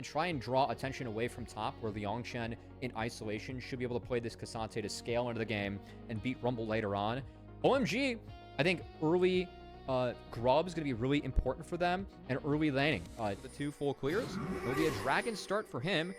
and try and draw attention away from top, where Liangchen in isolation should be able to play this K'Sante to scale into the game and beat Rumble later on. OMG, I think early grub is going to be really important for them, and early laning. The 2 full clears. It'll be a dragon start for him.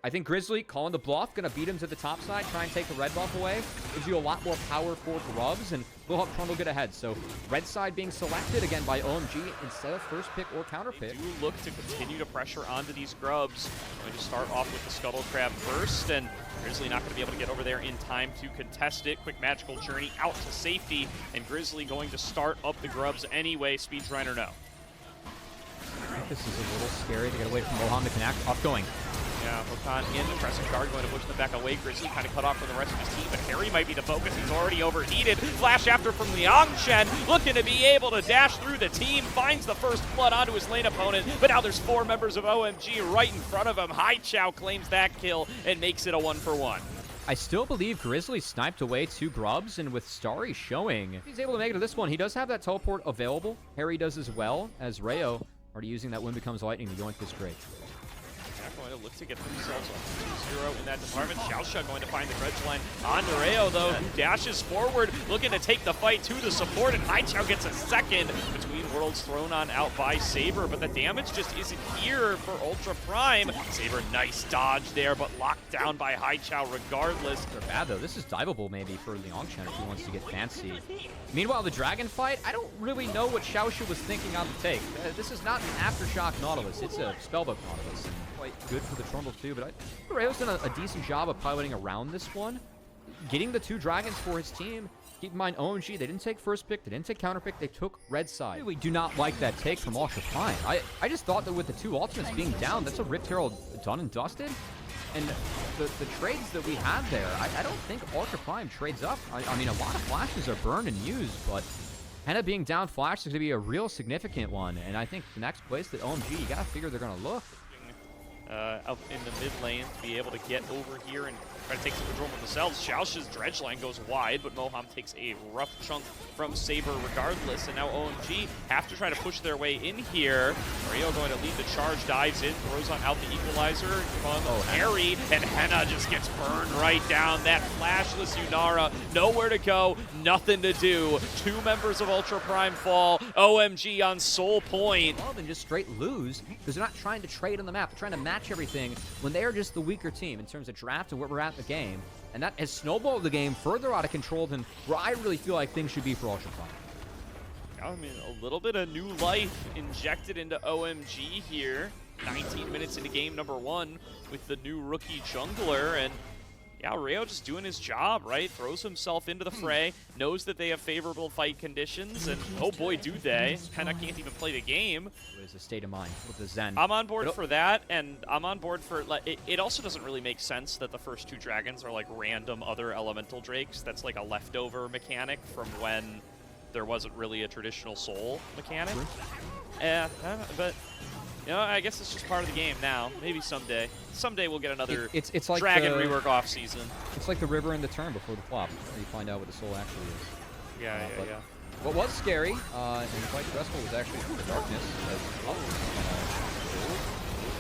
I think Grizzly calling the bluff, going to beat him to the top side, try and take the red buff away. Gives you a lot more power for grubs, and will help Trundle get ahead. So red side being selected again by OMG instead of first pick or counter pick. They do look to continue to pressure onto these grubs. Going to start off with the Scuttle Crab first, and Grizzly not going to be able to get over there in time to contest it. Quick magical journey out to safety, and Grizzly going to start up the grubs anyway, speedrun or no. This is a little scary to get away from Moham to connect. Up going. Yeah, Hokan in the pressing guard, going to push them back away. Grizzly kind of cut off from the rest of his team, but Harry might be the focus. He's already overheated. Flash after from Liangchen, looking to be able to dash through the team, finds the first blood onto his lane opponent, but now there's 4 members of OMG right in front of him. Haichao claims that kill and makes it a 1-for-1. I still believe Grizzly sniped away 2 grubs, and with Starry showing, he's able to make it to this one. He does have that teleport available. Harry does as well, as Rayo already using that Wind Becomes Lightning to go into this Drake. Going to look to get themselves up 2-0 in that department. Xiaosha going to find the dredge line on Rayo, though, who dashes forward, looking to take the fight to the support, and Haichao gets a second between worlds thrown on out by Saber, but the damage just isn't here for Ultra Prime. Saber, nice dodge there, but locked down by Haichao regardless. They're bad, though. This is diveable maybe for Liangchen if he wants to get fancy. Meanwhile, the Dragon fight, I don't really know what Xiaosha was thinking on the take. This is not an Aftershock Nautilus. It's a Spellbook Nautilus. And quite good for the Trundle, too. But I think Rayo's done a decent job of piloting around this one. Getting the 2 dragons for his team. Keep in mind, OMG, they didn't take first pick. They didn't take counter pick. They took red side. I really do not like that take from Ultra Prime. I just thought that with the 2 ultimates being down, that's a Rift Herald done and dusted. And the trades that we have there, I don't think Ultra Prime trades up. I mean, a lot of flashes are burned and used, but Henna being down flash is going to be a real significant one. And I think the next place that OMG, you got to figure they're going to look. Out in the mid lane to be able to get over here and try to take some control of themselves. Xiaosha's dredge line goes wide, but Moham takes a rough chunk from Saber regardless, and now OMG have to try to push their way in here. Mario going to lead the charge, dives in, throws on out the equalizer from Harry, and Henna just gets burned right down. That flashless Yunara, nowhere to go, nothing to do. 2 members of Ultra Prime fall. OMG on Soul Point. Well, then just straight lose, because they're not trying to trade on the map. They're trying to match everything when they are just the weaker team in terms of draft and where we're at in the game. And that has snowballed the game further out of control than where I really feel like things should be for Ultra Prime. I mean, a little bit of new life injected into OMG here. 19 minutes into game number 1 with the new rookie jungler, and yeah, Rayo just doing his job, right? Throws himself into the fray, knows that they have favorable fight conditions, and oh boy, do they. Henna can't even play the game. What is the state of mind with the Zen? I'm on board for that, and I'm on board for, it also doesn't really make sense that the first 2 dragons are like random other elemental drakes. That's like a leftover mechanic from when there wasn't really a traditional soul mechanic. Yeah, but you know, I guess it's just part of the game now. Maybe someday. Someday we'll get another it's like dragon rework off season. It's like the river and the turn before the flop, where you find out what the soul actually is. Yeah, yeah. What was scary and quite stressful was actually the darkness.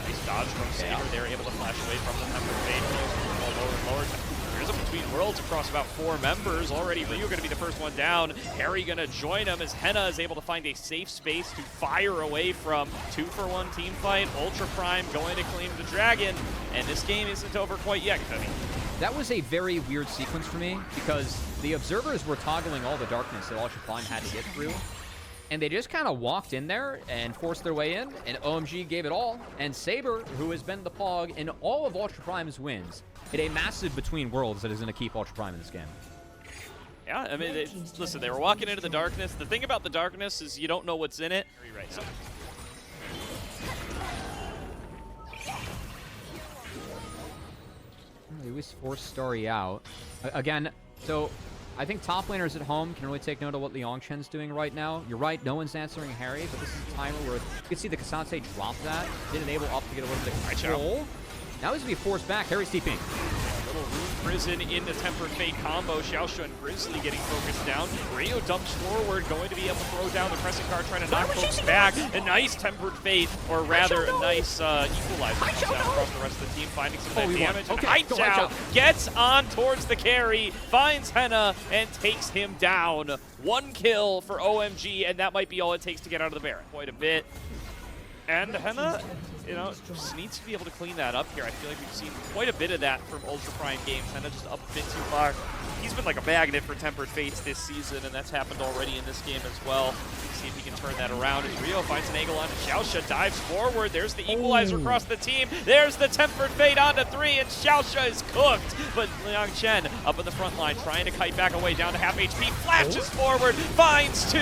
Nice dodge from Saber. They were able to flash away from the Temper Fade. Lower and lower. Here's a between worlds across about 4 members. Already Ryu going to be the first one down. Harry going to join him as Henna is able to find a safe space to fire away from. 2-for-1 team fight. Ultra Prime going to claim the dragon. And this game isn't over quite yet, Cody. That was a very weird sequence for me because the observers were toggling all the darkness that Ultra Prime had to get through. And they just kind of walked in there and forced their way in, and OMG gave it all. And Saber, who has been the pog in all of Ultra Prime's wins, hit a massive between worlds that is going to keep Ultra Prime in this game. Yeah, I mean, listen, they were walking into the darkness. The thing about the darkness is you don't know what's in it. Right now. They always force Starry out. Again, so I think top laners at home can really take note of what Liangchen's doing right now. You're right, no one's answering Harry, but this is a timer where you can see the K'Sante drop that. Didn't enable up to get a little bit of control. Now he's going to be forced back. Harry's TPing. Little Rune Prison in the Tempered Fate combo. Xiaoshu and Grizzly getting focused down. Rio dumps forward, going to be able to throw down the Crescent Guard, trying to knock folks back. A nice Tempered Fate, or rather a nice equalizer comes down across the rest of the team, finding some of that damage. Okay, Haichao gets on towards the carry, finds Henna, and takes him down. 1 kill for OMG, and that might be all it takes to get out of the Baron. Quite a bit. And Henna, you know, just needs to be able to clean that up here. I feel like we've seen quite a bit of that from Ultra Prime games. Henna just up a bit too far. He's been like a magnet for Tempered Fates this season, and that's happened already in this game as well. See if he can turn that around as Rio finds an angle onto Xiaoshu, dives forward. There's the equalizer across the team. There's the Tempered Fate onto 3, and Xiaoshu is cooked. But Liang Chen up in the front line, trying to kite back away down to half HP. Flashes forward, finds 2.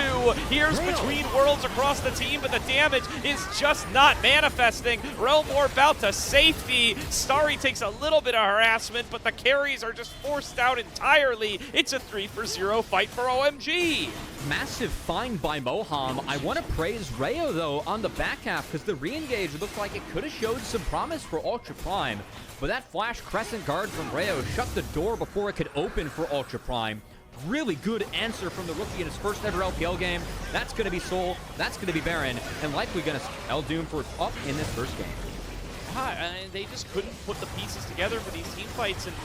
Here's Between Worlds across the team, but the damage is just not manifesting. Realm Orb out to safety. Starry takes a little bit of harassment, but the carries are just forced out entirely. It's a 3-for-0 fight for OMG. Massive find by Moham. I want to praise Rayo, though, on the back half, because the re-engage looked like it could have showed some promise for Ultra Prime. But that flash Crescent Guard from Rayo shut the door before it could open for Ultra Prime. Really good answer from the rookie in his first ever LPL game. That's going to be Soul, that's going to be Baron, and likely going to spell Doom for up in this first game. They just couldn't put the pieces together for these team fights, and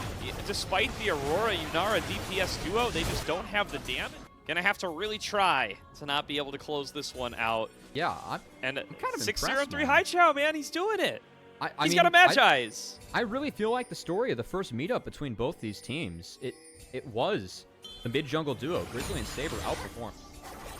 despite the Aurora Yunara DPS duo, they just don't have the damage. Gonna have to really try to not be able to close this one out. Yeah, I'm kind of 6-0-3 Haichao, man, he's doing it. He's got a match eyes. I really feel like the story of the first meetup between both these teams, it was the mid-jungle duo, Grizzly and Saber, outperformed.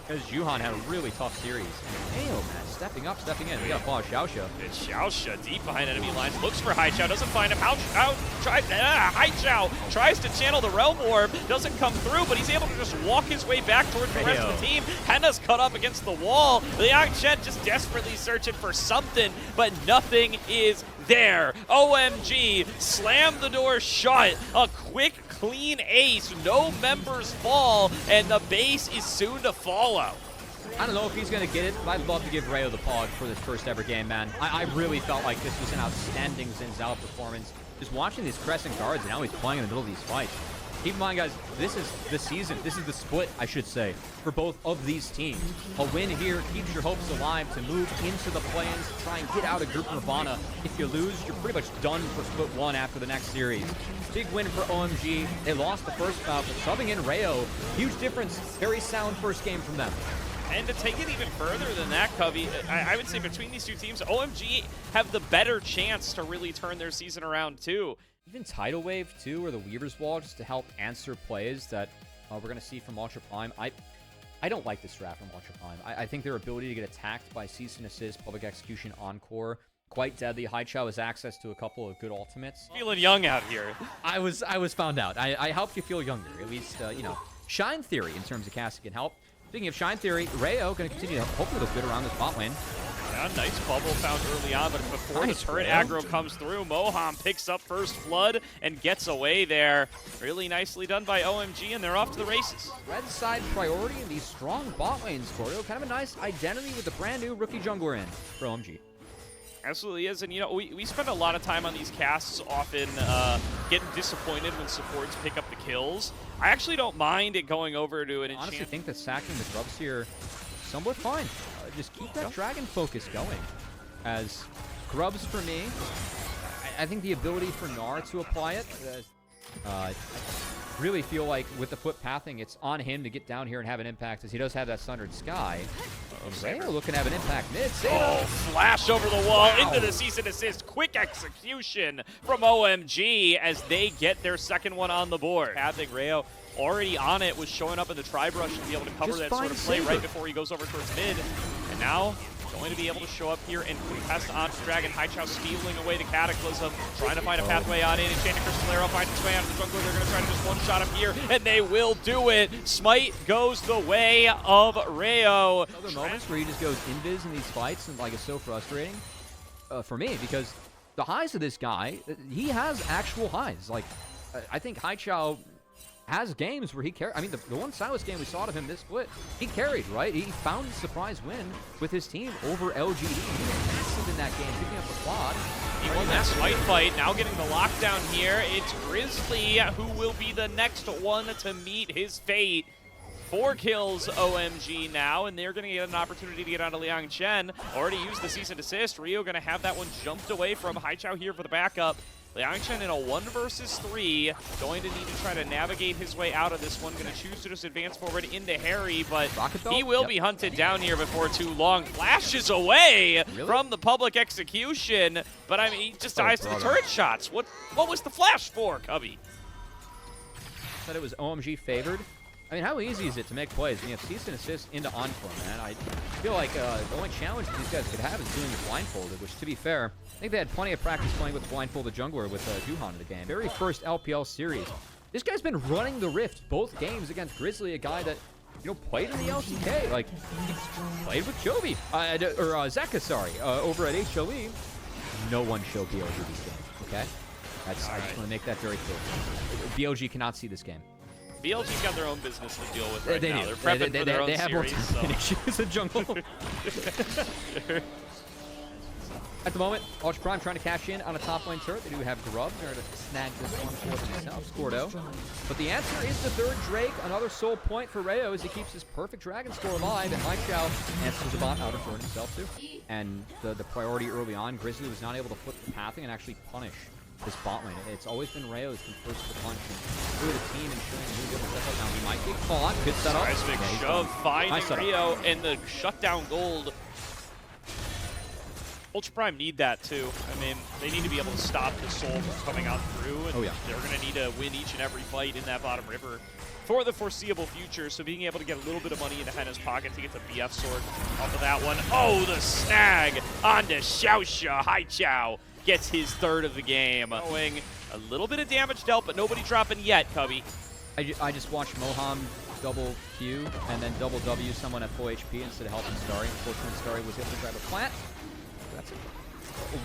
Because Juhan had a really tough series. And Ayo, man, stepping up, stepping in. We gotta follow Xiaoshu. It's Xiaoshu deep behind enemy lines. Looks for Haichao, doesn't find him. Haichao tries to channel the Realm Orb. Doesn't come through, but he's able to just walk his way back towards the rest of the team. Henna's cut up against the wall. Liang Chen just desperately searching for something, but nothing is there. OMG, slam the door shut. A quick, clean ace. No members fall, and the base is soon to follow. I don't know if he's going to get it, but I'd love to give Rayo the pod for this first ever game, man. I really felt like this was an outstanding Xin Zhao performance. Just watching these Crescent Guards and how he's playing in the middle of these fights. Keep in mind, guys, this is the season. This is the split, I should say, for both of these teams. A win here keeps your hopes alive to move into the play-ins, to try and get out of Group Nirvana. If you lose, you're pretty much done for split 1 after the next series. Big win for OMG. They lost the first bout, but subbing in Rayo, huge difference. Very sound first game from them. And to take it even further than that, Covey, I would say between these two teams, OMG have the better chance to really turn their season around, too. Even Tidal Wave, too, or the Weaver's Wall, just to help answer plays that we're going to see from Ultra Prime. I don't like this draft from Ultra Prime. I think their ability to get attacked by Cease and Assist, Public Execution, Encore, quite deadly. Haichao has access to a couple of good ultimates. Feeling young out here. I was found out. I helped you feel younger, at least, you know. Shine Theory, in terms of casting, can help. Speaking of Shine Theory, Rayo going to continue to hopefully look good around this bot lane. Yeah, nice bubble found early on, but before the turret aggro comes through, Moham picks up first blood and gets away there. Really nicely done by OMG, and they're off to the races. Red side priority in these strong bot lanes, Corio. Kind of a nice identity with the brand new rookie jungler in for OMG. Absolutely is, and you know, we spend a lot of time on these casts often getting disappointed when supports pick up the kills. I actually don't mind it going over to an enchant. I honestly think that sacking the Grubs here is somewhat fine. Just keep that Dragon focus going. As Grubs for me, I think the ability for Gnar to apply it, I really feel like with the foot pathing, it's on him to get down here and have an impact, as he does have that Sundered Sky. Rayo looking to have an impact mid. Oh, flash over the wall into the Cease and Assist. Quick execution from OMG as they get their second one on the board. Pathing Rayo already on it, was showing up in the Tri-Brush to be able to cover that sort of play right before he goes over towards mid. And now going to be able to show up here and contest onto Dragon. Haichao stealing away the Cataclysm, trying to find a pathway on in. Enchanted Crystal Arrow finds its way out of the jungler. They're going to try to just one-shot him here, and they will do it. Smite goes the way of Rayo. Other moments where he just goes invis in these fights, and like it's so frustrating for me, because the highs of this guy, he has actual highs. Like, I think Haichao has games where he carried. I mean, the one Silas game we saw of him this split, he carried, right? He found a surprise win with his team over LGD. Massive involved in that game, picking up the quad. He won that smite fight, now getting the lockdown here. It's Grizzly who will be the next one to meet his fate. 4 kills OMG now, and they're going to get an opportunity to get onto Liang Chen. Already used the cease and desist. Rio going to have that one jumped away from Haichao here for the backup. Liang Chen in a 1 versus 3, going to need to try to navigate his way out of this one. Going to choose to just advance forward into Harry, but he will be hunted down here before too long. Flashes away from the public execution, but I mean, he just dies to the turret shots. What was the flash for, Cubby? Said it was OMG favored. I mean, how easy is it to make plays when you have cease and assist into Encore, man? I feel like the only challenge that these guys could have is doing it blindfolded, which, to be fair, I think they had plenty of practice playing with blindfolded jungler with Juhan in the game. Very first LPL series. This guy's been running the Rift both games against Grizzly, a guy that, you know, played in the LCK. Like, he played with Jovi, or Zeka, sorry, over at HLE. No one showed BOG this game, okay? I just want to make that very clear. BOG cannot see this game. BLG's got their own business to deal with right now. They're prepping for their own they have series. So. Issues in jungle. At the moment, Ultra Prime trying to cash in on a top lane turret. They do have Grub. They're going to snag this one for themselves, Gordo. But the answer is the third Drake. Another soul point for Rayo as he keeps his perfect dragon score alive. And Haichao answers the bot out of turn himself too. And the priority early on, Grizzly was not able to flip the pathing and actually punish this bot lane. It's always been Rayo who's been first to the punch and through the team, ensuring he's able to step up. Now he might get caught. Good setup. Seismic shove, finding Rio, and the shutdown gold. Ultra Prime need that too. I mean, they need to be able to stop the soul from coming out through, and they're going to need to win each and every fight in that bottom river for the foreseeable future. So being able to get a little bit of money into Henna's pocket to get the BF sword off of that one. Oh, the snag onto Xiaoxia. Haichao gets his 3rd of the game. Going a little bit of damage dealt, but nobody dropping yet, Cubby. I just watched Moham double Q and then double W someone at full HP instead of helping Starry. Unfortunately, Starry was able to grab a plant. That's a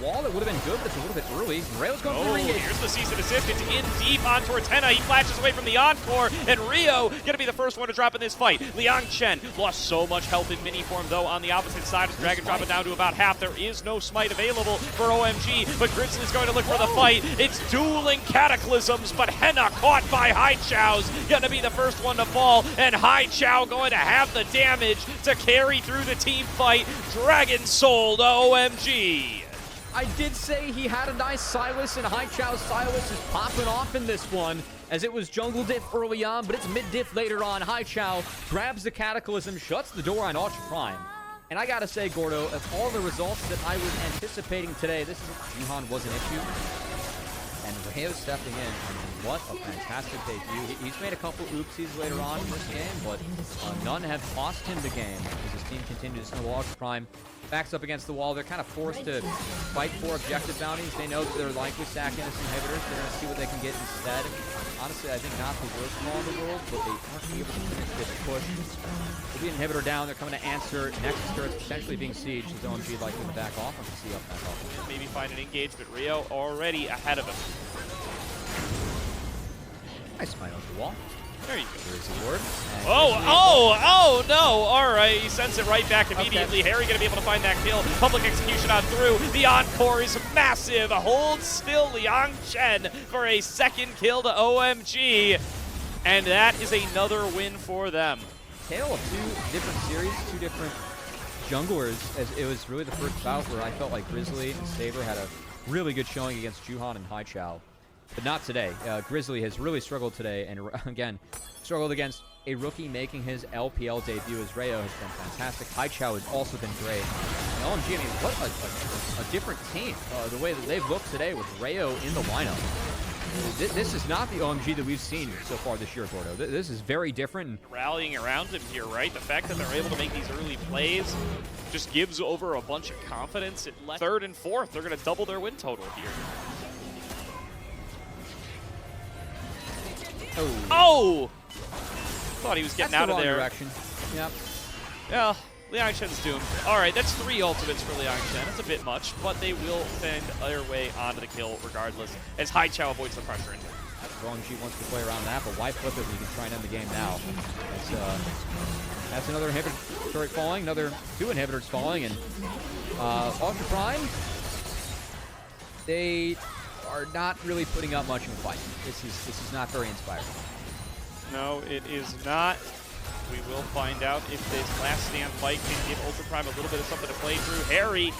wall that would have been good, but it's a little bit early. Rayo's going for the re-engage. Here's the cease and desist. It's in deep on towards Henna. He flashes away from the Encore, and Rio going to be the first one to drop in this fight. Liang Chen lost so much health in mini form, though, on the opposite side. As Dragon dropping down to about half. There is no smite available for OMG, but Grizzly's going to look for the fight. It's dueling cataclysms, but Henna caught by Haichao's going to be the first one to fall, and Haichao going to have the damage to carry through the team fight. Dragon Soul to OMG. I did say he had a nice Silas, and Haichao's Silas is popping off in this one, as it was jungle diff early on, but it's mid diff later on. Haichao grabs the Cataclysm, shuts the door on Ultra Prime. And I gotta say, Gordo, of all the results that I was anticipating today, this is Juhan was an issue. And Rayo stepping in. I mean, what a fantastic debut. He's made a couple oopsies later on in this game, but none have cost him the game as his team continues to snowball. Ultra Prime backs up against the wall. They're kind of forced to fight for objective bounties. They know that they're likely stacking this inhibitors. They're going to see what they can get instead. Honestly, I think not the worst call in the world, but they aren't able to finish this push. With the inhibitor down, they're coming to answer. Nexus turret's potentially being sieged. His OMG likely to back off. I can see up back off. Maybe find an engage, but Rio already ahead of him. Nice fight on the wall. There you go. There's the ward. Oh, no. All right, he sends it right back immediately. Okay. Harry going to be able to find that kill. Public execution on through. The Encore is massive. Hold still Liang Chen for a 2nd kill to OMG. And that is another win for them. Tale of 2 different series, 2 different junglers, as it was really the first bout where I felt like Grizzly and Saber had a really good showing against Juhan and Haichao. But not today. Grizzly has really struggled today, and again, struggled against a rookie making his LPL debut as Rayo has been fantastic. Haichao has also been great. And OMG, I mean, what a different team. The way that they've looked today with Rayo in the lineup. This is not the OMG that we've seen so far this year, Gordo. This is very different. Rallying around him here, right? The fact that they're able to make these early plays just gives over a bunch of confidence. At 3rd and 4th, they're going to double their win total here. Oh! Thought he was getting out of there. Direction. Yep. Yeah, Liang Chen's doomed. All right, that's 3 ultimates for Liang Chen. That's a bit much, but they will find their way onto the kill regardless, as Haichao avoids the pressure. OMG wants to play around that, but why flip it when you can try and end the game now? That's another inhibitor falling, another 2 inhibitors falling, and Ultra Prime, they are not really putting up much of a fight. This is not very inspiring. No, it is not. We will find out if this last stand fight can give Ultra Prime a little bit of something to play through. Harry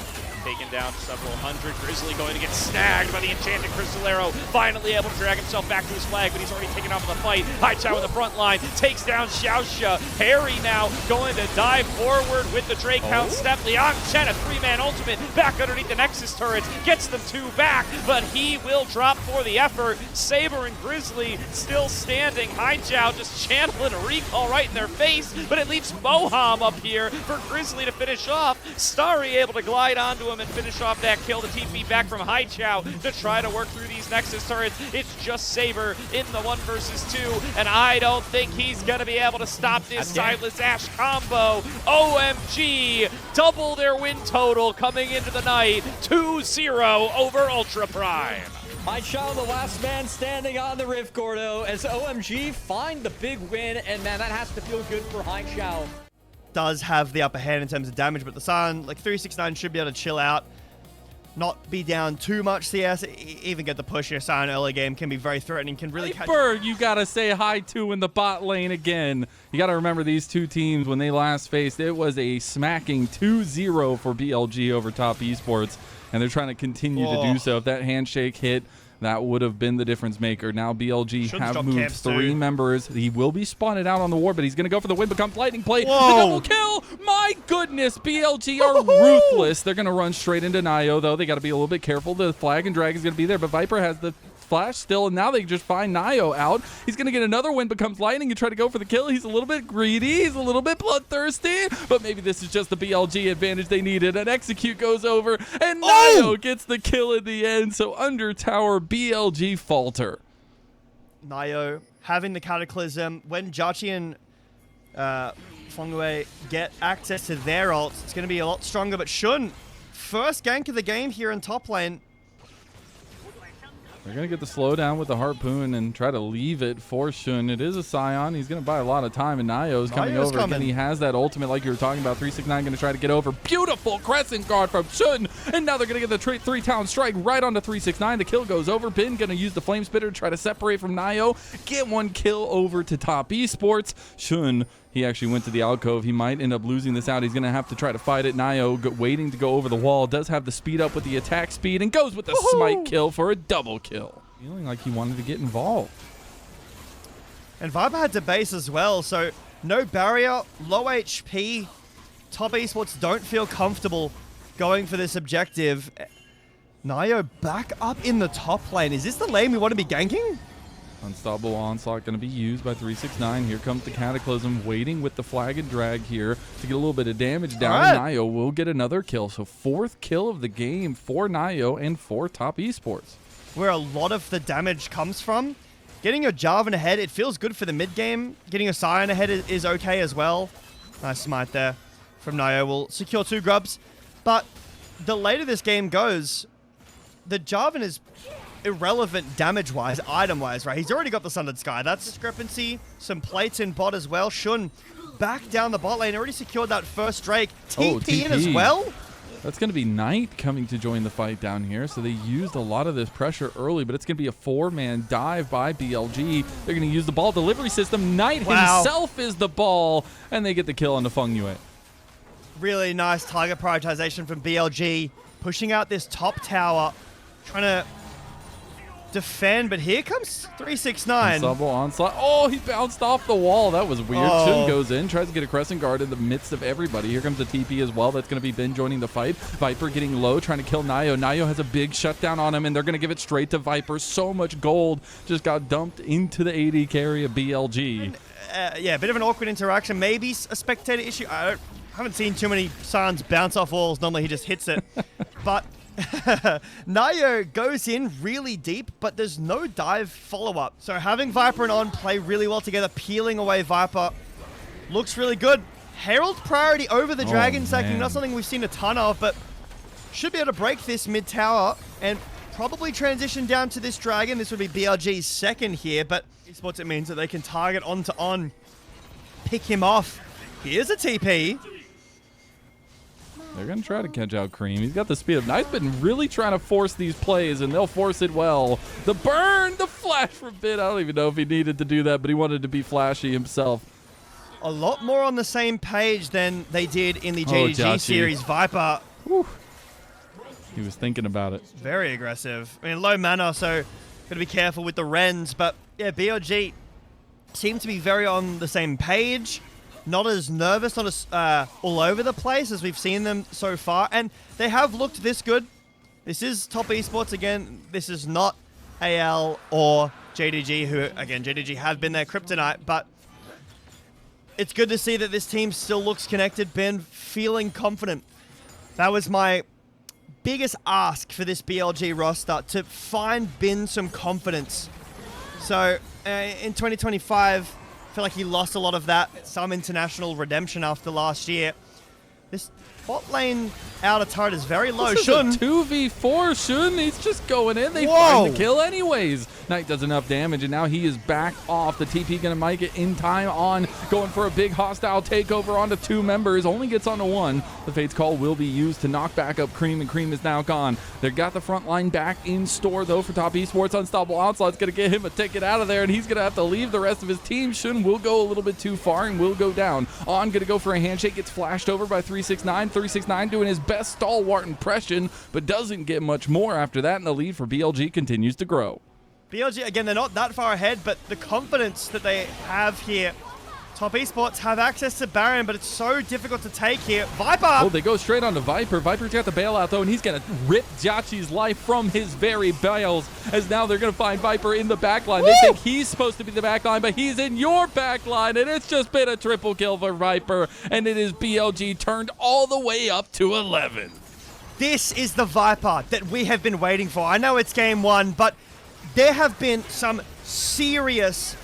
taken down several hundred. Grizzly going to get snagged by the enchanted Crystal Arrow. Finally able to drag himself back to his flag, but he's already taken off of the fight. Haichao in the front line takes down Xiaoxia. Harry now going to dive forward with the Drake Count step. Liang Chen, a 3-man ultimate, back underneath the Nexus turrets. Gets them 2 back, but he will drop for the effort. Saber and Grizzly still standing. Haichao just channeling a recall right in their face, but it leaves Moham up here for Grizzly to finish off. Starry able to glide onto him and finish off that kill. The TP back from Haichao to try to work through these Nexus turrets. It's just Saber in the 1 versus 2, and I don't think he's going to be able to stop this Silas Ash combo. OMG, double their win total coming into the night, 2-0 over Ultra Prime. Haichao, the last man standing on the Rift, Gordo, as OMG find the big win, and man, that has to feel good for Haichao. Does have the upper hand in terms of damage, but the Sun, like 369, should be able to chill out, not be down too much CS, even get the push here. Sun early game can be very threatening, can really catch. Bird, you gotta say hi to in the bot lane again. You gotta remember these two teams, when they last faced, it was a smacking 2-0 for BLG over Top Esports, and they're trying to continue to do so. If that handshake hit, that would have been the difference maker. Now BLG have moved 3 members. He will be spotted out on the ward, but he's going to go for the win. Becomes lightning play. Whoa. The double kill. My goodness, BLG are ruthless. They're going to run straight into Nio, though. They got to be a little bit careful. The flag and drag is going to be there, but Viper has the flash still, and now they just find Nio out. He's going to get another win, becomes lightning, and try to go for the kill. He's a little bit greedy. He's a little bit bloodthirsty, but maybe this is just the BLG advantage they needed. An execute goes over, and Nio gets the kill at the end. So under tower, BLG falter. Nio having the Cataclysm. When Jachi and Fengwei get access to their ults, it's going to be a lot stronger, but Shun, first gank of the game here in top lane. They're going to get the slowdown with the Harpoon and try to leave it for Shun. It is a Scion. He's going to buy a lot of time, and Nio's coming over. Again, he has that ultimate like you were talking about. 369 going to try to get over. Beautiful Crescent Guard from Shun, and now they're going to get the 3-town strike right onto 369. The kill goes over. Bin going to use the Flame Spitter to try to separate from Nio. Get 1 kill over to Top Esports. Shun, he actually went to the alcove. He might end up losing this out. He's going to have to try to fight it. Nio waiting to go over the wall. Does have the speed up with the attack speed and goes with the smite kill for a double kill. Feeling like he wanted to get involved. And Viper had to base as well, so no barrier, low HP. Top Esports don't feel comfortable going for this objective. Nio back up in the top lane. Is this the lane we want to be ganking? Unstoppable Onslaught going to be used by 369. Here comes the Cataclysm waiting with the flag and drag here to get a little bit of damage down. Right. Nio will get another kill. So 4th kill of the game for Nio and for Top Esports. Where a lot of the damage comes from. Getting your Jarvan ahead, it feels good for the mid game. Getting a Scion ahead is okay as well. Nice smite there from Nio. Will secure 2 grubs. But the later this game goes, the Jarvan is irrelevant damage-wise, item-wise, right? He's already got the Sundered Sky. That's discrepancy. Some plates in bot as well. Shun back down the bot lane. Already secured that first Drake. TP in as well. That's going to be Knight coming to join the fight down here. So they used a lot of this pressure early, but it's going to be a 4-man dive by BLG. They're going to use the ball delivery system. Knight himself is the ball, and they get the kill on the Feng Yue. Really nice target prioritization from BLG. Pushing out this top tower. Trying to defend, but here comes 369. Unstoppable Onslaught. Oh, he bounced off the wall. That was weird. Shun goes in, tries to get a Crescent Guard in the midst of everybody. Here comes the TP as well. That's going to be Ben joining the fight. Viper getting low, trying to kill Nio. Nio has a big shutdown on him, and they're going to give it straight to Viper. So much gold just got dumped into the AD carry of BLG. Yeah, a bit of an awkward interaction. Maybe a spectator issue. I haven't seen too many Suns bounce off walls. Normally he just hits it. But Nio goes in really deep, but there's no dive follow-up. So having Viper and On play really well together, peeling away Viper, looks really good. Herald priority over the Dragon Sacking, not something we've seen a ton of, but should be able to break this mid-tower and probably transition down to this Dragon. This would be BLG's second here, but Esports, it means that they can target onto On, pick him off. Here's a TP. They're going to try to catch out Cream. He's got the speed up. Knight's been really trying to force these plays, and they'll force it well. The burn, the flash from Bit. I don't even know if he needed to do that, but he wanted to be flashy himself. A lot more on the same page than they did in the JDG series. Viper. Whew. He was thinking about it. Very aggressive. I mean, low mana, so got to be careful with the Rens. But yeah, BLG seem to be very on the same page. Not as nervous, not as all over the place as we've seen them so far. And they have looked this good. This is top esports again. This is not AL or JDG, who, again, JDG have been their kryptonite. But it's good to see that this team still looks connected. Ben feeling confident. That was my biggest ask for this BLG roster, to find Bin some confidence. So in 2025, I feel like he lost a lot of that. Some international redemption after last year. This bot lane outer turret is very low. This is Shun. a 2v4. Shun, he's just going in. They find the kill anyways. Knight does enough damage, and now he is back off. The TP going to make it in time on, going for a big hostile takeover onto 2 members. Only gets onto 1. The Fate's Call will be used to knock back up Cream, and Cream is now gone. They've got the front line back in store, though, for top esports. Unstoppable Onslaught's going to get him a ticket out of there, and he's going to have to leave the rest of his team. Shun will go a little bit too far and will go down. On going to go for a handshake, gets flashed over by 369. 369 doing his best stalwart impression, but doesn't get much more after that, and the lead for BLG continues to grow. BLG, again, they're not that far ahead, but the confidence that they have here. Top esports have access to Baron, but it's so difficult to take here. Viper! Oh, they go straight onto Viper. Viper's got the bailout, though, and he's going to rip Jachi's life from his very bales, as now they're going to find Viper in the backline. They think he's supposed to be the backline, but he's in your backline, and it's just been a triple kill for Viper, and it is BLG turned all the way up to 11. This is the Viper that we have been waiting for. I know it's game 1, but there have been some serious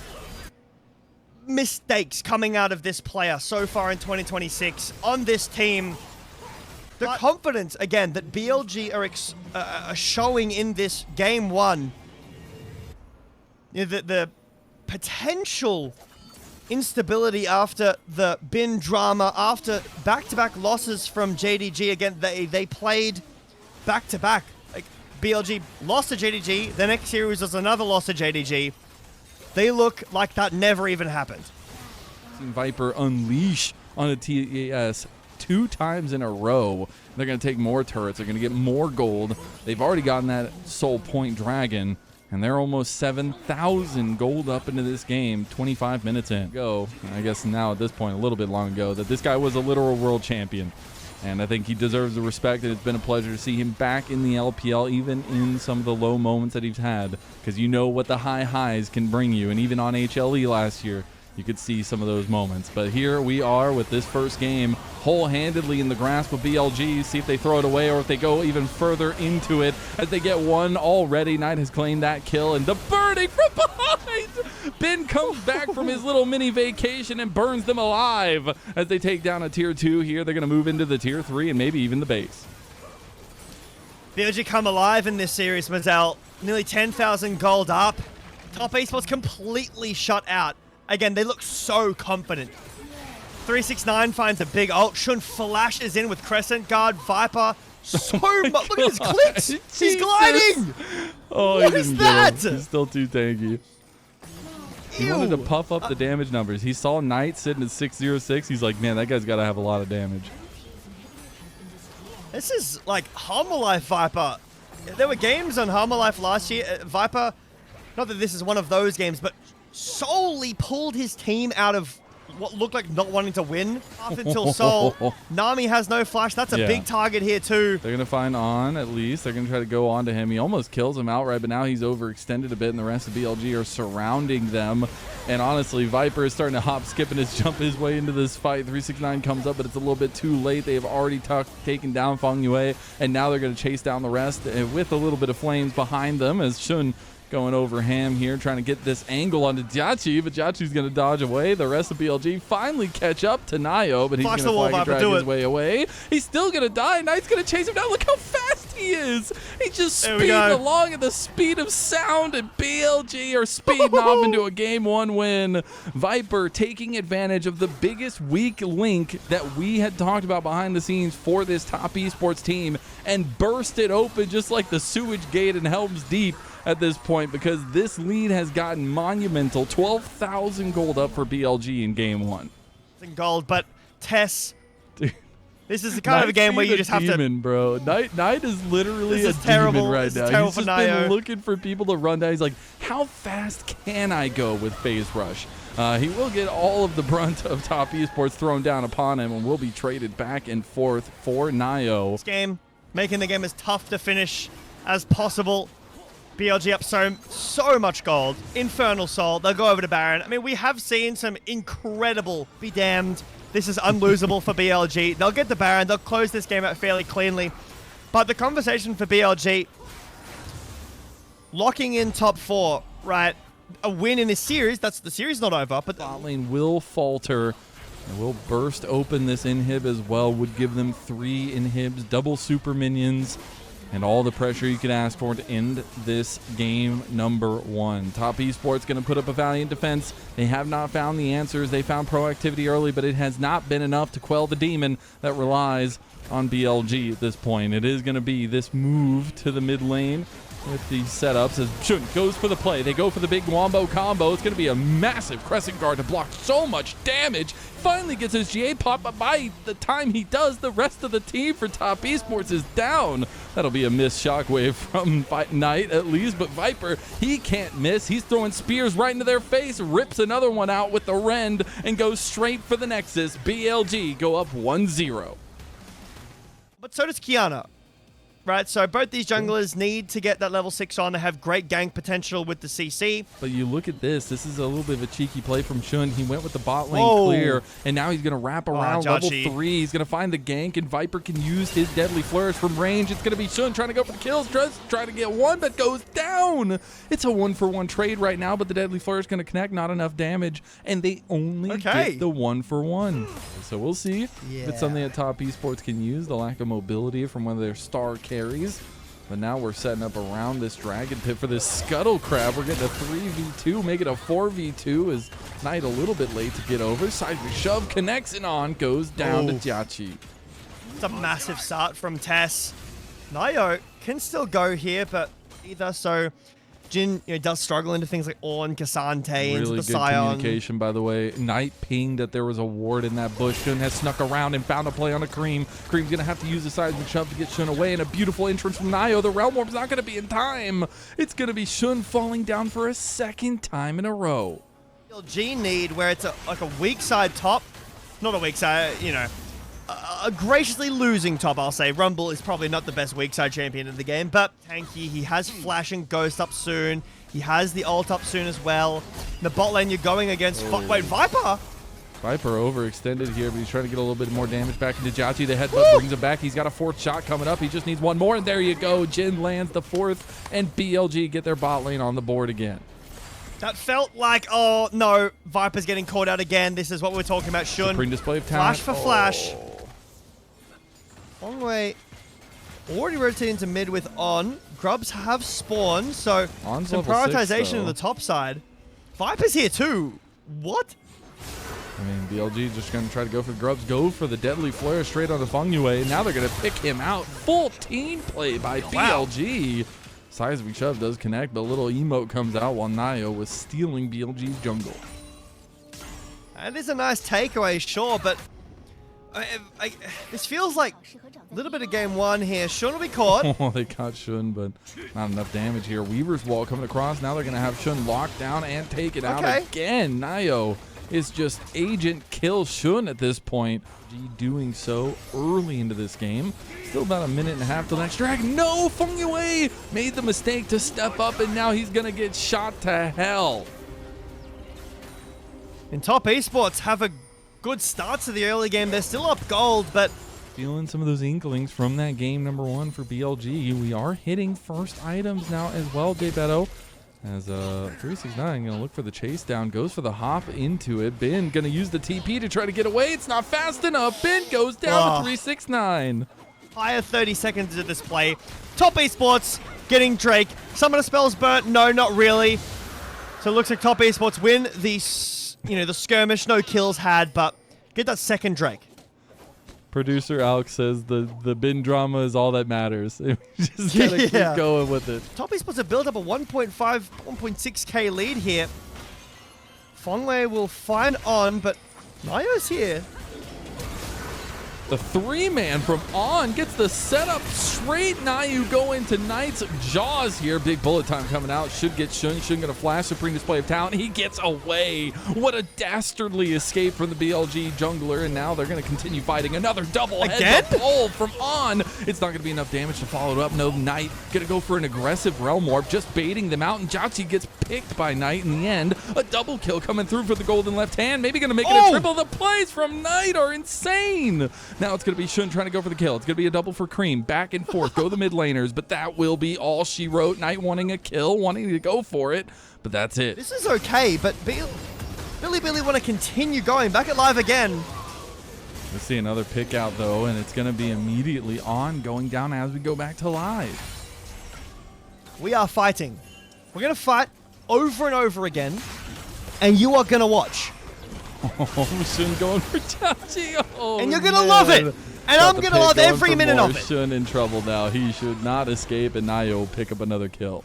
mistakes coming out of this player so far in 2026 on this team. The confidence, again, that BLG are showing in this game 1, you know, the potential instability after the Bin drama, after back-to-back losses from JDG. Again, they played back-to-back. BLG lost to JDG. The next series was another loss to JDG. They look like that never even happened. Seen Viper unleash on a TAS 2 times in a row. They're going to take more turrets. They're going to get more gold. They've already gotten that Soul Point Dragon, and they're almost 7,000 gold up into this game 25 minutes in. I guess now at this point, a little bit long ago, that this guy was a literal world champion. And I think he deserves the respect, and it's been a pleasure to see him back in the LPL, even in some of the low moments that he's had, because you know what the high highs can bring you. And even on HLE last year, you could see some of those moments. But here we are with this first game whole-handedly in the grasp of BLG. See if they throw it away or if they go even further into it as they get one already. Knight has claimed that kill, and the burning from behind. Ben comes back from his little mini vacation and burns them alive as they take down a tier 2 here. They're going to move into the tier 3 and maybe even the base. BLG come alive in this series, Mazel. Nearly 10,000 gold up. Top esports completely shut out. Again, they look so confident. 369 finds a big ult. Shun flashes in with Crescent Guard. Viper, so much. Look at his clicks. He's gliding. Oh, what is that? He's still too tanky. He wanted to puff up the damage numbers. He saw Knight sitting at 606. He's like, man, that guy's got to have a lot of damage. This is like Humble Life Viper. There were games on Humble Life last year. Viper, not that this is one of those games, but solely pulled his team out of what looked like not wanting to win up until Sol. Nami has no flash. That's a big target here too. They're going to find On at least. They're going to try to go on to him. He almost kills him outright, but now he's overextended a bit, and the rest of BLG are surrounding them. And honestly, Viper is starting to hop, skip, and jump his way into this fight. 369 comes up, but it's a little bit too late. They have already taken down Feng Yue, and now they're going to chase down the rest with a little bit of flames behind them as Shun going over Ham here, trying to get this angle onto Jiachi, but Jiachi's going to dodge away. The rest of BLG finally catch up to Nayo, but he's going to flag and drag his way away. He's still going to die. Knight's going to chase him down. Look how fast he is. He's just speeding along at the speed of sound, and BLG are speeding off into a Game 1 win. Viper taking advantage of the biggest weak link that we had talked about behind the scenes for this top esports team and burst it open just like the sewage gate in Helm's Deep at this point, because this lead has gotten monumental. 12,000 gold up for BLG in Game 1. Gold, but Tess, this is the kind of a game where you just have to... bro. Knight is literally a terrible. demon right now. He's just been looking for people to run down. He's like, how fast can I go with phase rush? He will get all of the brunt of top esports thrown down upon him and will be traded back and forth for Nayo. This game, making the game as tough to finish as possible. BLG up so much gold. Infernal Soul, they'll go over to Baron. I mean, we have seen some incredible, be damned. This is unlosable for BLG. They'll get the Baron, they'll close this game out fairly cleanly. But the conversation for BLG, locking in top 4, right? A win in this series, the series not over, but... Bot lane will falter. And will burst open this inhib as well. Would give them 3 inhibs, double super minions, and all the pressure you could ask for to end this game number 1. Top esports going to put up a valiant defense. They have not found the answers. They found proactivity early, but it has not been enough to quell the demon that relies on BLG at this point. It is going to be this move to the mid lane with these setups as Shun goes for the play. They go for the big wombo combo. It's going to be a massive Crescent Guard to block so much damage. Finally gets his GA pop, but by the time he does, the rest of the team for top esports is down. That'll be a missed shockwave from Knight at least, but Viper, he can't miss. He's throwing spears right into their face, rips another one out with the Rend, and goes straight for the Nexus. BLG go up 1-0. But so does Kiana. Right, so both these junglers need to get that level 6 on to have great gank potential with the CC. But you look at this is a little bit of a cheeky play from Shun. He went with the bot lane clear, and now he's going to wrap around level 3. He's going to find the gank, and Viper can use his deadly flourish from range. It's going to be Shun trying to go for the kills, trying to get one, but goes down. It's a 1-for-1 trade right now, but the deadly flourish going to connect, not enough damage, and they only get the 1-for-1. So we'll see if it's something that top esports can use, the lack of mobility from one of their star carries. But now we're setting up around this dragon pit for this scuttle crab. We're getting a 3v2, make it a 4v2 as Knight a little bit late to get over. Seismic shove connects and on, goes down to Jiachi. It's a massive start from Tess. Nayo can still go here, but either so Jin does struggle into things like Ornn, Cassante, into the Scion. Really good communication, by the way. Knight pinged that there was a ward in that bush. Shun has snuck around and found a play on a Cream. Cream's going to have to use the seismic shove to get Shun away, and a beautiful entrance from Nayo. The Realm Orb's not going to be in time. It's going to be Shun falling down for a second time in a row. G need where it's like a weak side top. Not a weak side, a graciously losing top, I'll say. Rumble is probably not the best weak side champion in the game, but tanky. He has Flash and Ghost up soon. He has the ult up soon as well. In the bot lane, you're going against... Wait, Viper? Viper overextended here, but he's trying to get a little bit more damage back into Jiachi. The headbutt brings him back. He's got a 4th shot coming up. He just needs one more, and there you go. Jin lands the 4th, and BLG get their bot lane on the board again. That felt like, oh no, Viper's getting caught out again. This is what we're talking about, Shun. Supreme display of talent. Flash for Flash. Long way. Already rotating to mid with On. Grubs have spawned, so On's some prioritization on the top side. Viper's here too. What? I mean, BLG just going to try to go for the Grubs, go for the deadly flare straight onto Feng Yue. Now they're going to pick him out. Full team play by BLG. Seismic shove does connect, but a little emote comes out while Nayo was stealing BLG's jungle. That is a nice takeaway, sure, but this feels like a little bit of game 1 here. Shun will be caught. Oh, they caught Shun, but not enough damage here. Weaver's Wall coming across. Now they're going to have Shun locked down and take it out again. Nayo is just agent kill Shun at this point. G doing so early into this game. Still about a minute and a half till next drag. No, Feng Yue made the mistake to step up, and now he's going to get shot to hell. And top esports have a good start to the early game. They're still up gold, but feeling some of those inklings from that game number 1 for BLG. We are hitting first items now as well, Jay Beto. As 369 gonna look for the chase down, goes for the hop into it. Bin gonna use the TP to try to get away. It's not fast enough. Bin goes down to 369. Higher 30 seconds to display. Top Esports getting Drake. Some of the spells burnt. No, not really. So it looks like Top Esports win the, the skirmish. No kills had, but get that second Drake. Producer Alex says the bin drama is all that matters. Just gotta keep going with it. Top Esports have built up a 1.6k lead here. Fongwei will find on, but Nayo's here. The 3-man from On gets the setup straight. Nayu going to Knight's jaws here. Big bullet time coming out. Should get Shun. Shun gonna flash. Supreme display of talent. He gets away. What a dastardly escape from the BLG jungler. And now they're gonna continue fighting. Another double head pull from On. It's not gonna be enough damage to follow it up. No, Knight gonna go for an aggressive Realm Warp, just baiting them out. And Jauchi gets picked by Knight in the end. A double kill coming through for the golden left hand. Maybe gonna make it a triple. The plays from Knight are insane. Now it's going to be Shun trying to go for the kill. It's going to be a double for Cream. Back and forth. Go the mid laners. But that will be all she wrote. Knight wanting a kill, wanting to go for it. But that's it. This is okay, but Billy want to continue going. Back at live again. Let's see another pick out, though. And it's going to be immediately On going down as we go back to live. We are fighting. We're going to fight over and over again. And you are going to watch. Oh, Shun going for Jauchi. Oh, and you're going to love it. And I'm going to love every minute of it. Shun in trouble now. He should not escape, and Nayo will pick up another kill.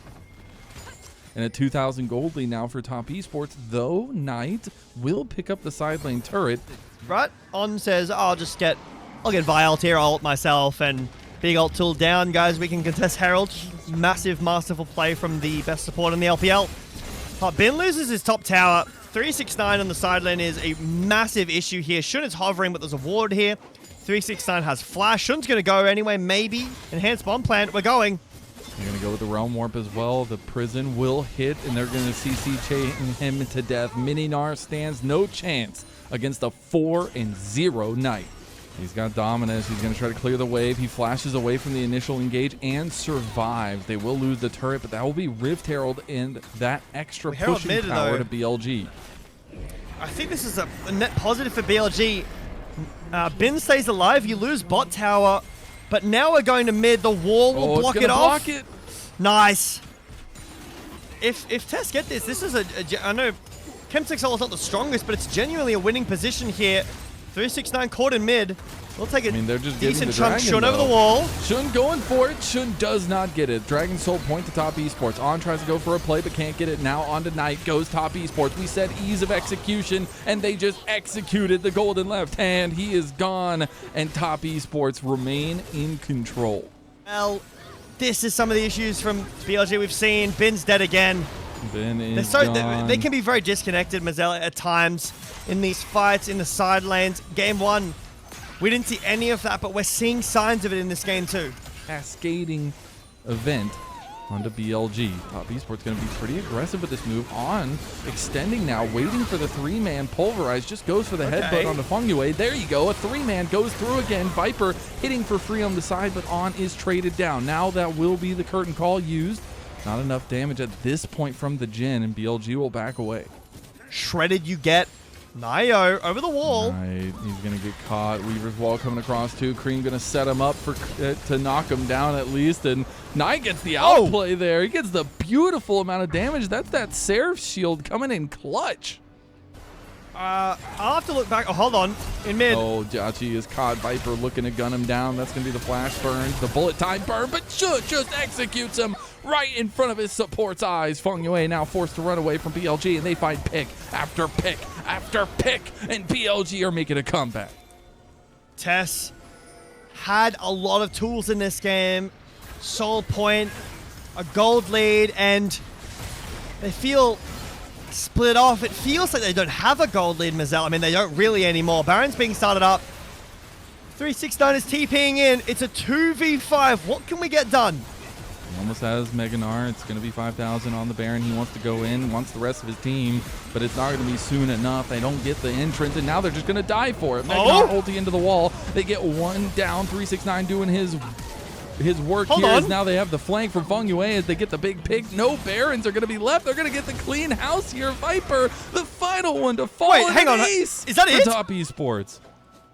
And a 2,000 gold lead now for Top Esports, though Knight will pick up the side lane turret. Right? On says, I'll get Vi ult here, I'll ult myself, and big ult tool down. Guys, we can contest Herald. Massive, masterful play from the best support in the LPL. Bin loses his top tower. 369 on the side lane is a massive issue here. Shun is hovering, but there's a ward here. 369 has flash. Shun's going to go anyway, maybe. Enhanced bomb plant. We're going. They're going to go with the Realm Warp as well. The prison will hit, and they're going to CC chain him to death. Mininar stands no chance against a 4-0 Knight. He's got Dominus. He's going to try to clear the wave. He flashes away from the initial engage and survives. They will lose the turret, but that will be Rift Herald and that extra pushing power to BLG. I think this is a net positive for BLG. Bin stays alive. You lose bot tower, but now we're going to mid. The wall will block it off. Nice. If Tess get this is I know Chemtech Soul is not the strongest, but it's genuinely a winning position here. 369 caught in mid. We'll take a they're just decent chunk. Shun over the wall. Shun going for it. Shun does not get it. Dragon Soul point to Top Esports. On tries to go for a play, but can't get it. Now on to Knight goes Top Esports. We said ease of execution, and they just executed the golden left hand. He is gone, and Top Esports remain in control. Well, this is some of the issues from BLG we've seen. Bin's dead again. Bin is gone. They can be very disconnected, Mazzella, at times in these fights, in the side lanes. Game 1, we didn't see any of that, but we're seeing signs of it in this game too. Cascading event onto BLG. Top Esports going to be pretty aggressive with this move. On extending now, waiting for the 3-man pulverize. Just goes for the headbutt on the Fengyue. There you go. A 3-man goes through again. Viper hitting for free on the side, but On is traded down. Now that will be the curtain call used. Not enough damage at this point from the Jhin, and BLG will back away. Shredded you get. Nayo over the wall. Right, he's going to get caught. Weaver's wall coming across too. Cream going to set him up for to knock him down at least. And Knight gets the outplay there. He gets the beautiful amount of damage. That's that Seraph shield coming in clutch. I'll have to look back. Oh, hold on. In mid. Oh, Jauchi is caught. Viper looking to gun him down. That's going to be the flash burn. The bullet time burn, but Should just executes him right in front of his support's eyes. Fengyue now forced to run away from BLG, and they find pick after pick after pick, and BLG are making a comeback. Tess had a lot of tools in this game. Soul point, a gold lead, and they feel split off. It feels like they don't have a gold lead, Mazzella. I mean, they don't really anymore. Baron's being started up. 369 is TPing in. It's a 2v5. What can we get done? He almost has Meganar. It's going to be 5,000 on the Baron. He wants to go in, wants the rest of his team, but it's not going to be soon enough. They don't get the entrance, and now they're just going to die for it. Meganar ulti into the wall. They get one down. 369 doing his his work Hold here on. is now they have the flank from Feng Yue as they get the big pick. No Barons are going to be left. They're going to get the clean house here. Viper, the final one to fall. Wait, hang on. Ace Is that for it? Top Esports.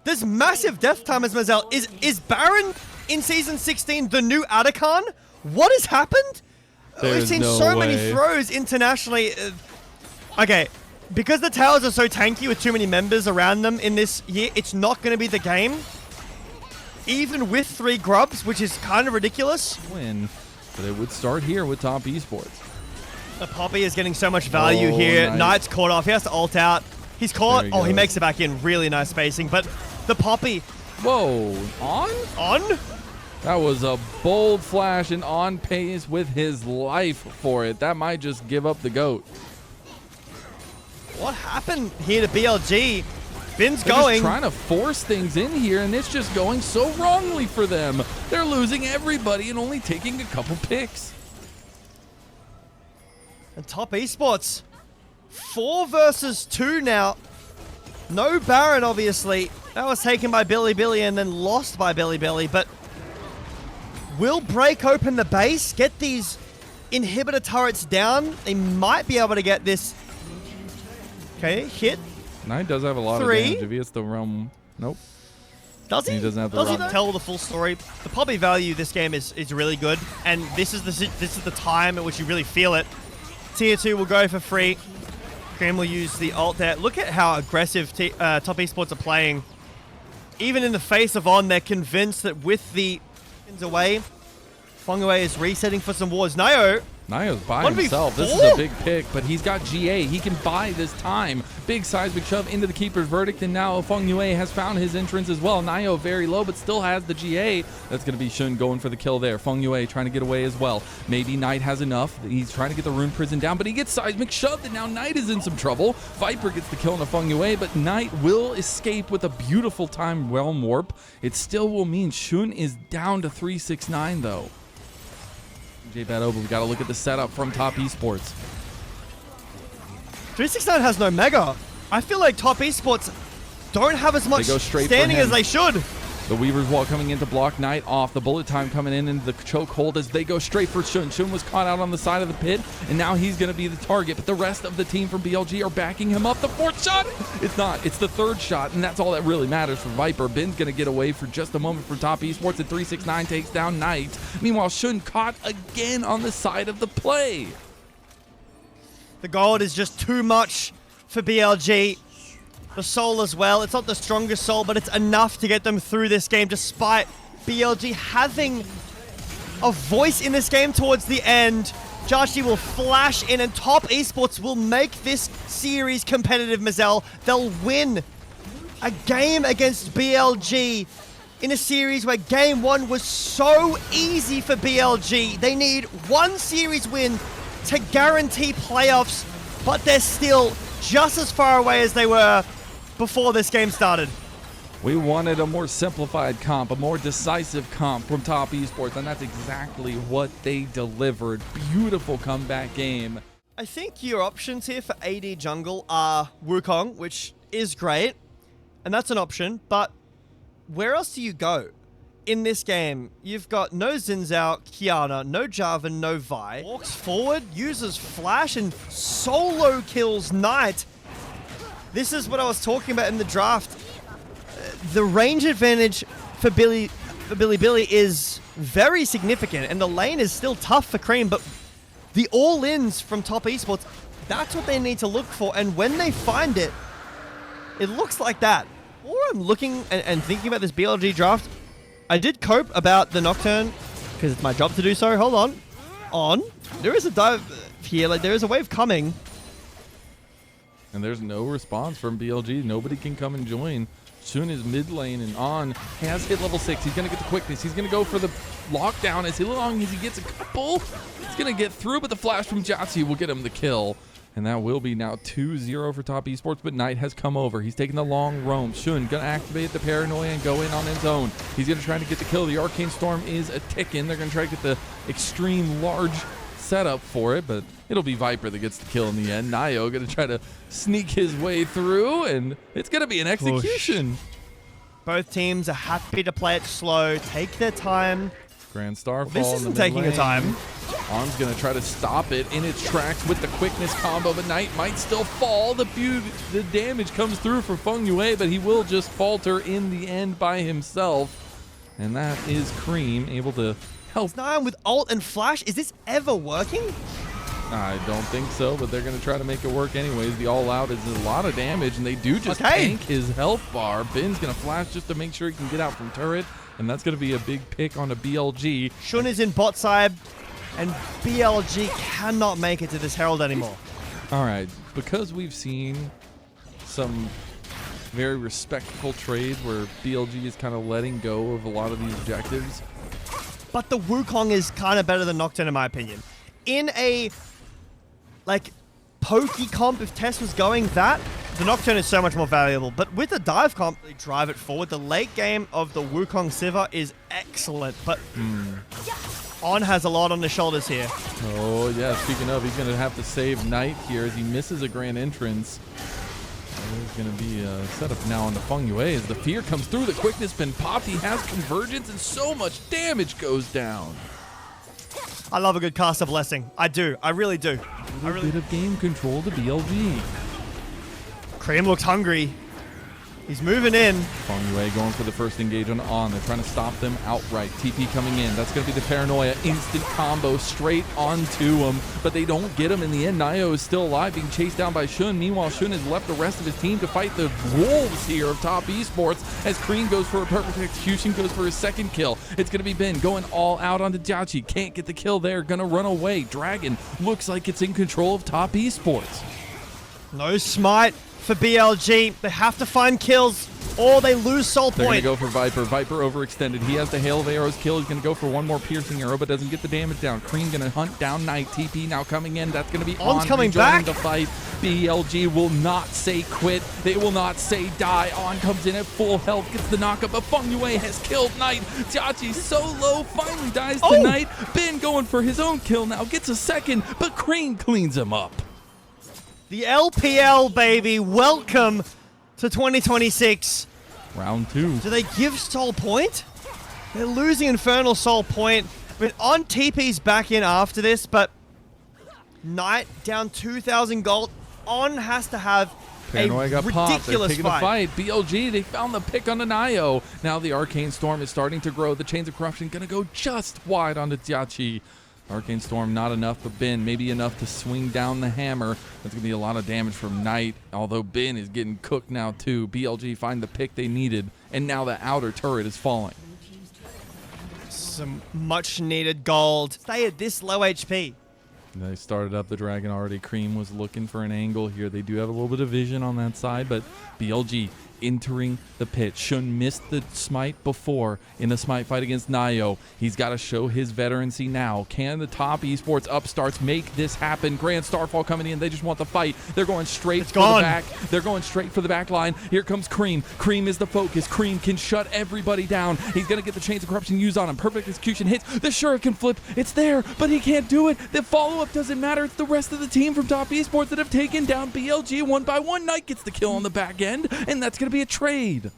There's massive death time as Mazel. Is Baron in Season 16 the new Atakan? What has happened? We've There's seen no so many way. throws internationally. Okay, because the towers are so tanky with too many members around them in this year, it's not going to be the game. Even with 3 grubs, which is kind of ridiculous. Win, but it would start here with Top Esports. The Poppy is getting so much value Oh, here. nice. Knight's caught off. He has to ult out. He's caught. There he Oh, he goes. makes it back in. Really nice spacing. But the Poppy Whoa, on? on. That was a bold flash and on pace with his life for it. That might just give up the GOAT. What happened here to BLG? Bin's They're going. just trying to force things in here, and it's just going so wrongly for them. They're losing everybody and only taking a couple picks. And Top Esports, 4 versus 2 now. No Baron, obviously. That was taken by Billy and then lost by Billy, but will break open the base, get these inhibitor turrets down. They might be able to get this. Okay, hit. Knight does have a lot 3. of damage if he hits the realm. Nope. Does he? He doesn't have the Does he run. tell the full story? The Poppy value this game is really good, and this is the time at which you really feel it. Tier 2 will go for free. Cream will use the ult there. Look at how aggressive Top Esports are playing. Even in the face of On, they're convinced that with the away, Feng Yue is resetting for some wars. Nio. Nio's by 1v4? himself. This is a big pick, but he's got GA. He can buy this time. Big seismic shove into the keeper's verdict, and now Feng Yue has found his entrance as well. Nio very low, but still has the GA. That's going to be Shun going for the kill there. Feng Yue trying to get away as well. Maybe Knight has enough. He's trying to get the rune prison down, but he gets seismic shoved, and now Knight is in some trouble. Viper gets the kill on the Feng Yue, but Knight will escape with a beautiful time realm warp. It still will mean Shun is down to 369, though. Beto, but we got to look at the setup from Top Esports. 369 has no Mega. I feel like Top Esports don't have as much go straight for standing him. as they should. The Weaver's Wall coming in to block Knight off. The bullet time coming in into the chokehold as they go straight for Shun. Shun was caught out on the side of the pit, and now he's going to be the target. But the rest of the team from BLG are backing him up. The 4th shot! It's not. It's the 3rd shot, and that's all that really matters for Viper. Ben's going to get away for just a moment for Top Esports, and 369 takes down Knight. Meanwhile, Shun caught again on the side of the play. The gold is just too much for BLG. The soul as well. It's not the strongest soul, but it's enough to get them through this game, despite BLG having a voice in this game towards the end. Jashi will flash in, and Top Esports will make this series competitive, Mazel. They'll win a game against BLG in a series where game 1 was so easy for BLG. They need 1 series win to guarantee playoffs, but they're still just as far away as they were before this game started. We wanted a more simplified comp, a more decisive comp from Top Esports, and that's exactly what they delivered. Beautiful comeback game. I think your options here for AD jungle are Wukong, which is great, and that's an option, but where else do you go? In this game, you've got no Xin Kiana, no Jarvan, no Vi. Walks forward, uses flash, and solo kills Knight. This is what I was talking about in the draft. The range advantage for Billy is very significant, and the lane is still tough for Cream, but the all-ins from Top Esports, that's what they need to look for, and when they find it, it looks like that. Or I'm looking and thinking about this BLG draft, I did cope about the Nocturne, because it's my job to do so. Hold on. There is a dive here, like there is a wave coming. And there's no response from BLG. Nobody can come and join. Soon as mid lane and On has hit level 6. He's going to get the quickness. He's going to go for the lockdown as long as he gets a couple. He's going to get through, but the flash from Jatsi will get him the kill. And that will be now 2-0 for Top Esports, but Knight has come over. He's taking the long roam. Shun going to activate the paranoia and go in on his own. He's going to try to get the kill. The Arcane Storm is a ticking. They're going to try to get the extreme large setup for it, but it'll be Viper that gets the kill in the end. Nio going to try to sneak his way through, and it's going to be an execution. Both teams are happy to play it slow, take their time. Grand Starfall. This in the isn't taking mid a time. On's going to try to stop it in its tracks with the quickness combo, but Knight might still fall. The damage comes through for Feng Yue, but he will just falter in the end by himself. And that is Cream able to help. Nyan with ult and flash. Is this ever working? I don't think so, but they're going to try to make it work anyways. The all-out is a lot of damage, and they do just tank his health bar. Ben's going to flash just to make sure he can get out from turret, and that's going to be a big pick on a BLG. Shun is in bot side, and BLG cannot make it to this Herald anymore. All right, because we've seen some very respectful trades where BLG is kind of letting go of a lot of these objectives. But the Wukong is kind of better than Nocturne in my opinion. In a pokey comp, if Tess was going that, the Nocturne is so much more valuable. But with the dive comp, they drive it forward. The late game of the Wukong Sivir is excellent, but On has a lot on his shoulders here. Oh yeah, speaking of, he's going to have to save Knight here as he misses a grand entrance. There's going to be a setup now on the Feng Yue as the fear comes through. The quickness been popped. He has convergence and so much damage goes down. I love a good caster blessing. I do. I really do. A bit of game control to BLG. Cream looks hungry. He's moving in. Feng Yue going for the first engage on. They're trying to stop them outright. TP coming in. That's going to be the paranoia. Instant combo straight onto him. But they don't get him in the end. Nio is still alive, being chased down by Shun. Meanwhile, Shun has left the rest of his team to fight the wolves here of top esports. As Cream goes for a perfect execution, goes for his second kill. It's going to be Ben going all out onto Jiachi. Can't get the kill there. Going to run away. Dragon looks like it's in control of top esports. No smite for BLG. They have to find kills or they lose soul point. They're going to go for Viper. Viper overextended. He has the Hail of Arrows kill. He's going to go for one more piercing arrow, but doesn't get the damage down. Cream going to hunt down Knight. TP now coming in. That's going to be On's On coming rejoining back. the fight. BLG will not say quit. They will not say die. On comes in at full health, gets the knockup, but Feng Yue has killed Knight. Jiachi so low, finally dies to Knight. Ben going for his own kill now, gets a second, but Cream cleans him up. The LPL, baby. Welcome to 2026. Round 2. Do they give soul point? They're losing Infernal soul point. I mean, On TP's back in after this, but Knight down 2,000 gold. On has to have Paranoia got popped. They're ridiculous taking the fight. BLG, they found the pick on the Nio. Now the Arcane Storm is starting to grow. The Chains of Corruption going to go just wide onto Jiachi. Arcane Storm not enough, but Ben maybe enough to swing down the hammer. That's going to be a lot of damage from Knight, although Ben is getting cooked now too. BLG find the pick they needed, and now the outer turret is falling. Some much needed gold. Stay at this low HP. They started up the dragon already. Cream was looking for an angle here. They do have a little bit of vision on that side, but BLG entering the pit. Shun missed the smite before in the smite fight against Nio. He's got to show his veterancy now. Can the top esports upstarts make this happen? Grand Starfall coming in. They just want the fight. They're going straight for the back. They're going straight for the back line. Here comes Cream. Cream is the focus. Cream can shut everybody down. He's going to get the Chains of Corruption used on him. Perfect execution hits. The Shuriken flip. It's there, but he can't do it. The follow-up doesn't matter. It's the rest of the team from top esports that have taken down BLG one by one. Knight gets the kill on the back end, and that's going to be a trade.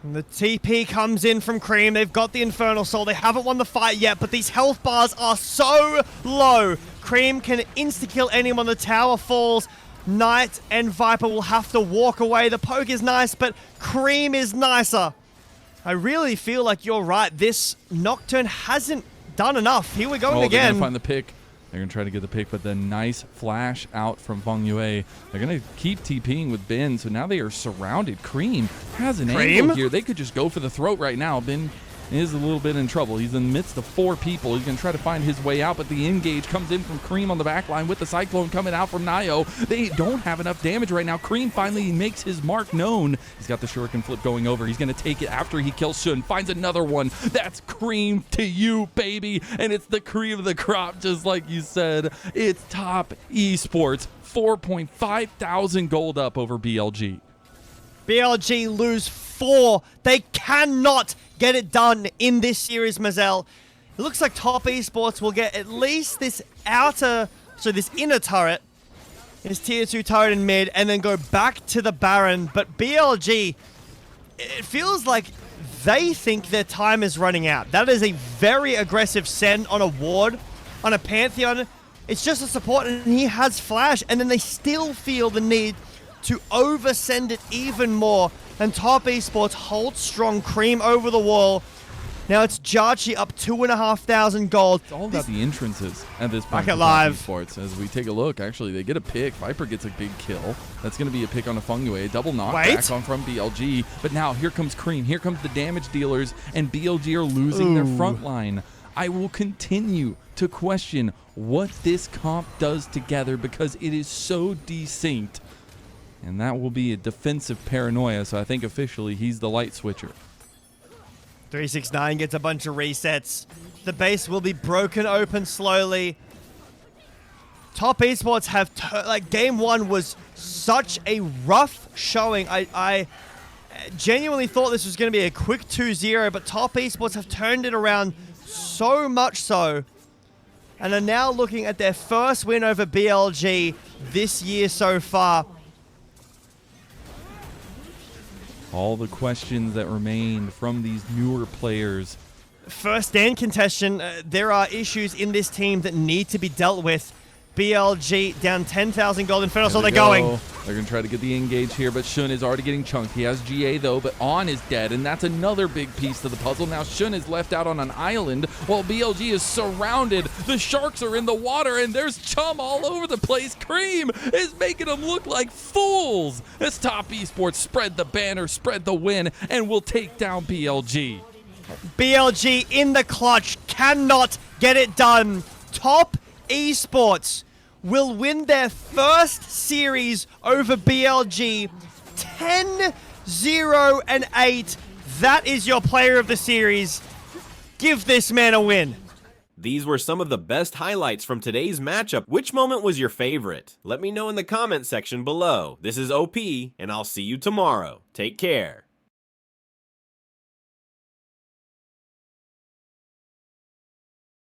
And the TP comes in from Cream. They've got the Infernal Soul. They haven't won the fight yet, but these health bars are so low. Cream can insta-kill anyone. The tower falls. Knight and Viper will have to walk away. The poke is nice, but Cream is nicer. I really feel like you're right. This Nocturne hasn't done enough. Here we're going again. They're going to find the pick. They're going to try to get the pick, but the nice flash out from Feng Yue. They're going to keep TPing with Ben, so now they are surrounded. Cream has an angle here. They could just go for the throat right now. Ben is a little bit in trouble. He's in the midst of 4 people. He's going to try to find his way out, but the engage comes in from Cream on the back line with the Cyclone coming out from Nio. They don't have enough damage right now. Cream finally makes his mark known. He's got the Shuriken flip going over. He's going to take it after he kills Shun. Finds another one. That's Cream to you, baby. And it's the cream of the crop, just like you said. It's top esports. 4.5 thousand gold up over BLG. BLG lose 4. They cannot get it done in this series, Mazel. It looks like top esports will get at least this this inner turret, this tier 2 turret in mid, and then go back to the Baron. But BLG, it feels like they think their time is running out. That is a very aggressive send on a ward, on a Pantheon. It's just a support, and he has flash, and then they still feel the need to oversend it even more. And Top Esports holds strong, cream over the wall. Now it's Jarchi up 2,500 gold. It's all about the entrances at this point. Back at live. Esports. As we take a look, actually, they get a pick. Viper gets a big kill. That's going to be a pick on a Fungway. Double knockback on from BLG. But now here comes Cream. Here comes the damage dealers. And BLG are losing their front line. I will continue to question what this comp does together because it is so desynced. And that will be a defensive paranoia. So I think officially he's the light switcher. 369 gets a bunch of resets. The base will be broken open slowly. Top Esports have, like, game one was such a rough showing. I genuinely thought this was going to be a quick 2-0, but Top Esports have turned it around so much so, and are now looking at their first win over BLG this year so far. All the questions that remain from these newer players. First stand contention, there are issues in this team that need to be dealt with. BLG down 10,000 gold. Inferno, so they're going. They're going to try to get the engage here, but Shun is already getting chunked. He has GA, though, but On is dead, and that's another big piece to the puzzle. Now Shun is left out on an island while BLG is surrounded. The sharks are in the water, and there's chum all over the place. Cream is making them look like fools. As Top Esports spread the banner, spread the win, and will take down BLG. BLG in the clutch, cannot get it done. Top Esports will win their first series over BLG 10-0-8. That is your player of the series. Give this man a win. These were some of the best highlights from today's matchup. Which moment was your favorite? Let me know in the comment section below. This is OP, and I'll see you tomorrow. Take care.